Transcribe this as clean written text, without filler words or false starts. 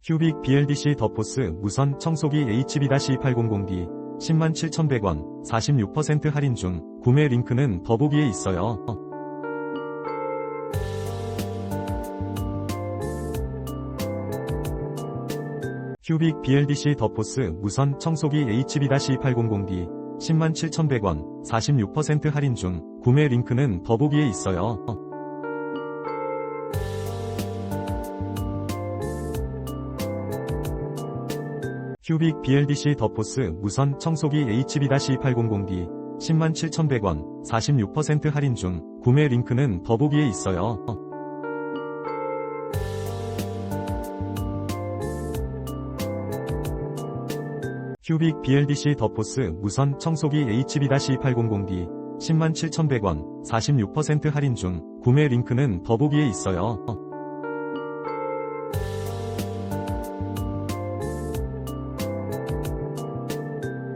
큐빅 Bldc 더포스 무선 청소기 HB-800B 107,100원 46% 할인 중. 구매 링크는 더보기에 있어요. 큐빅 Bldc 더포스 무선 청소기 HB-800B 107,100원 46% 할인 중. 구매 링크는 더보기에 있어요. 큐빅 Bldc 더포스 무선 청소기 HB-800B 107,100원 46% 할인 중. 구매 링크는 더보기에 있어요. 큐빅 Bldc 더포스 무선 청소기 HB-800B 107,100원 46% 할인 중. 구매 링크는 더보기에 있어요.